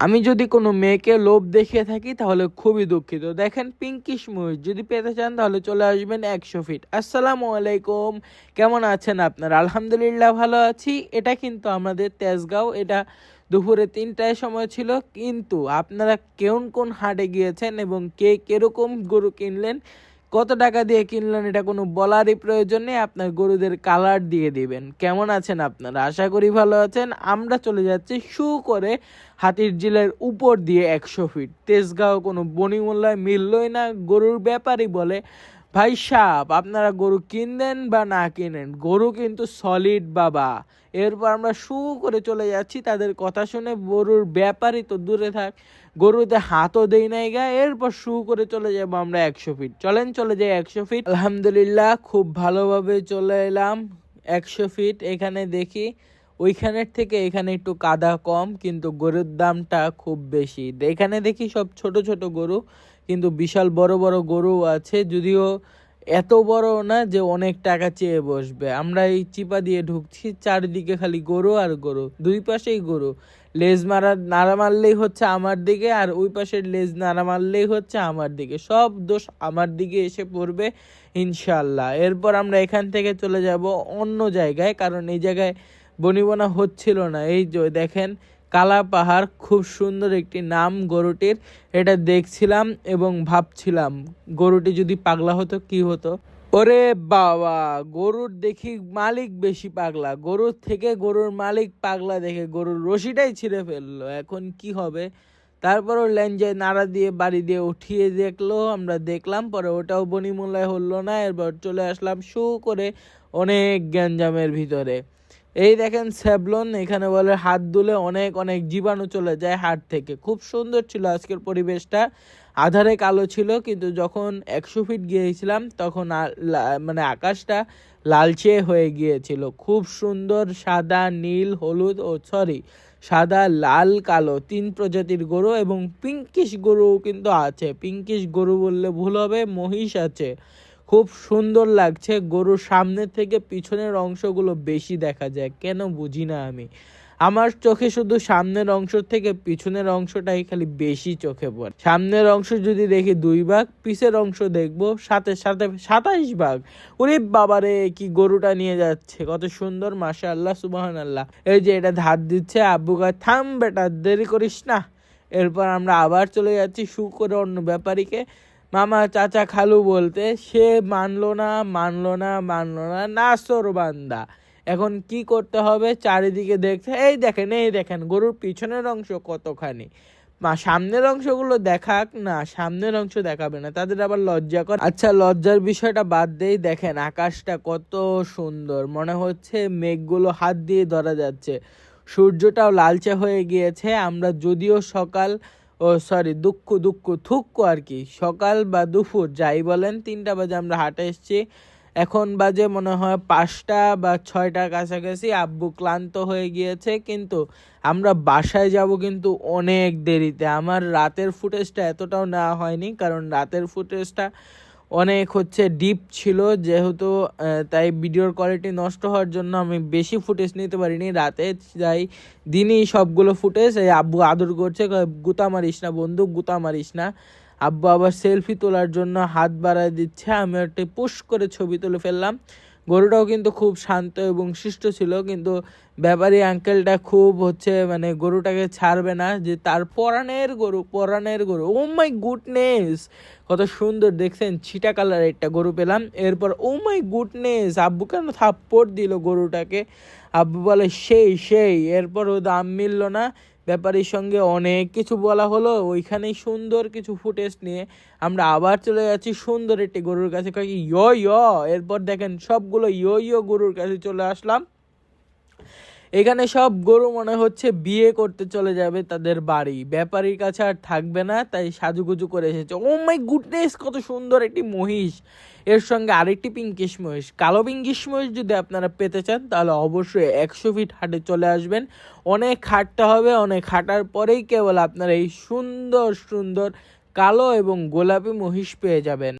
আমি যদি কোনো মেয়েকে লোভ দেখিয়ে থাকি তাহলে খুবই দুঃখিত। দেখেন পিঙ্কিশ মহিষ যদি পেতে চান তাহলে চলে আসবেন 100 ফিট। আসসালামু আলাইকুম, কেমন আছেন আপনারা? আলহামদুলিল্লাহ ভালো আছি। এটা কিন্তু আমাদের তেজগাঁও, এটা দুপুরে 3টায় সময় ছিল। কিন্তু আপনারা কোন কোন হাটে গিয়েছেন এবং কে কিরকম গরু কিনলেন, কত টাকা দিয়ে কিনলেন, এটা কোনো বলারই প্রয়োজন নেই। আপনার গরুদের কালার দিয়ে দিবেন। কেমন আছেন আপনারা? আশা করি ভালো আছেন। আমরা চলে যাচ্ছি করে হাতির ঝিলের উপর দিয়ে 100 ফিট। তেজগাঁও কোনো বনিমূল্যায় মিললই না। গরুর ব্যাপারই বলে, ভাই সাহেব আপনারা গরু কিনবেন বা না কিনেন, গরু কিন্তু সলিড বাবা। এরপর আমরা করে চলে যাচ্ছি তাদের কথা শুনে। গরুর ব্যাপারই তো দূরে থাক, গরুতে হাতও দেই নাই গা। এরপর করে চলে যাবো আমরা 100 ফিট। চলেন চলে যাই 100 ফিট। আলহামদুলিল্লাহ খুব ভালোভাবে চলে এলাম 100 ফিট। এখানে দেখি ওইখানের থেকে এখানে একটু কাদা কম, কিন্তু গরুর দামটা খুব বেশি। এখানে দেখি সব ছোট ছোট গরু, কিন্তু বিশাল বড় বড় গরু আছে, যদিও এত বড় না যে অনেক টাকা চেয়ে বসবে। আমরা এই চিপা দিয়ে ঢুকছি, চারিদিকে খালি গরু আর গরু, দুই পাশেই গরু। লেজ নাড়া মারলেই হচ্ছে আমার দিকে, আর ওই পাশের লেজ নাড়া মারলেই হচ্ছে আমার দিকে। সব দোষ আমার দিকে এসে পড়বে ইনশাল্লাহ। এরপর আমরা এখান থেকে চলে যাব অন্য জায়গায়, কারণ এই জায়গায় বনিবনা হচ্ছিল না। এই যে দেখেন কালা পাহাড়, খুব সুন্দর একটি নাম গরুটির। এটা দেখছিলাম এবং ভাবছিলাম গরুটি যদি পাগলা হতো কি হতো। ওরে বাবা, গরুর দেখি মালিক বেশি পাগলা, গরুর থেকে গরুর মালিক পাগলা দেখে গরুর রশিটাই ছিঁড়ে ফেললো। এখন কি হবে? তারপরও ল্যাঞ্জায় নাড়া দিয়ে বাড়ি দিয়ে উঠিয়ে দেখলো, আমরা দেখলাম। পরে ওটাও বনিমূল্যায় হলো না। এরপর চলে আসলাম করে অনেক গ্যাঞ্জামের ভিতরে। এই দেখেন স্যাভলন, এখানে বলে হাত ধুলে অনেক অনেক জীবাণু চলে যায় হাট থেকে। খুব সুন্দর ছিল আজকের পরিবেশটা। আধারে কালো ছিল, কিন্তু যখন 100 ফিট গিয়েছিলাম তখন মানে আকাশটা লালচে হয়ে গিয়েছিল। খুব সুন্দর সাদা, নীল, হলুদ ও সাদা, লাল, কালো 3 প্রজাতির গরু, এবং পিঙ্কিশ গরু কিন্তু আছে। পিঙ্কিশ গরু বললে ভুল হবে, মহিষ আছে। খুব সুন্দর লাগছে। গরুর সামনের থেকে পিছনের অংশগুলো বেশি দেখা যায়, কেন বুঝি না আমি। আমার চোখে শুধু সামনের অংশ থেকে পিছনের অংশটাই খালি বেশি চোখে পড়ে। সামনের অংশ যদি দেখি 2 ভাগ, পিছের অংশ দেখবো সাথে সাথে 27 ভাগ। ওরে বাবারে, কি গরুটা নিয়ে যাচ্ছে, কত সুন্দর, মাশাআল্লাহ, সুবহানাল্লাহ। এই যে এটা ধার দিচ্ছে, আব্বু কয় থাম বেটা, দেরি করিস না। এরপর আমরা আবার চলে যাচ্ছি করে অন্য ব্যাপারীকে, মামা, চাচা, খালু বলতে। সে মানলো না, নাসর বান্দা। এখন কি করতে হবে? চারিদিকে দেখতে, এই দেখেন গরুর পিছনের অংশ কতখানি। সামনের অংশগুলো দেখাক না, সামনের অংশ দেখাবে না, তাদের আবার লজ্জা করে। আচ্ছা, লজ্জার বিষয়টা বাদ দেই। দেখেন আকাশটা কত সুন্দর, মনে হচ্ছে মেঘগুলো হাত দিয়ে ধরা যাচ্ছে। সূর্যটাও লালচে হয়ে গিয়েছে। আমরা যদিও সকাল, থুক্কু আর কি, সকাল বা দুপুর যাই বলেন, 3টা বাজে আমরা হাটে এসেছি। এখন বাজে মনে হয় 5টা বা 6টার কাছাকাছি। আব্বু ক্লান্ত হয়ে গিয়েছে, কিন্তু আমরা বাসায় যাব কিন্তু অনেক দেরিতে। আমার রাতের ফুটেজটা এতটাও নেওয়া হয়নি, কারণ রাতের ফুটেজটা অনেক ডিপ ছিল যেহেতু, তাই ভিডিওর কোয়ালিটি নষ্ট হওয়ার জন্য আমি বেশি ফুটেজ নিতে পারিনি। রাতে যাই, দিনই সবগুলো ফুটেজ। এই আব্বু আদর করছে, গুতা মারিস না বন্ধু, গুতা মারিস না। আব্বু আবার সেলফি তোলার জন্য হাত বাড়ায় দিচ্ছে, আমি একটা পুশ করে ছবি তুলে ফেললাম। গরুটাও কিন্তু খুব শান্ত এবং শিষ্ট ছিল, কিন্তু ব্যাপারী আঙ্কেলটা খুব মানে গরুটাকে ছাড়বে না, যে তার পরাণের গরু। ও মাই গুডনেস, কত সুন্দর দেখছেন, ছিটা কালার একটা গরু পেলাম। এরপর ও মাই গুডনেস, আব্বু কেন থাপ্পড় দিল গরুটাকে। আব্বু বলে সেই। এরপর ও দাম মিলল না। ব্যাপারীর সঙ্গে অনেক কিছু বলা হলো। ওইখানেই সুন্দর কিছু ফুটেজ নিয়ে আমরা আবার চলে যাচ্ছি সুন্দর একটি গরুর কাছে, কয়েক ইয়ো। এরপর দেখেন সবগুলো ইয়ো গরুর কাছে চলে আসলাম। এখানে সব গরু মনে হচ্ছে বিয়ে করতে চলে যাবে তাদের বাড়ি, ব্যাপারীর কাছে আর থাকবে না, তাই সাজুগুজু করে এসেছে। ও মাই গুডনেস, কত সুন্দর একটি মহিষ, এর সঙ্গে আরেকটি পিঙ্কিশ মহিষ। কালো পিঙ্কিশ মহিষ যদি আপনারা পেতে চান তাহলে অবশ্যই 100 ফিট হাটে চলে আসবেন। অনেক হাঁটতে হবে, অনেক হাঁটার পরেই কেবল আপনারা এই সুন্দর কালো এবং গোলাপি মহিষ পেয়ে যাবেন।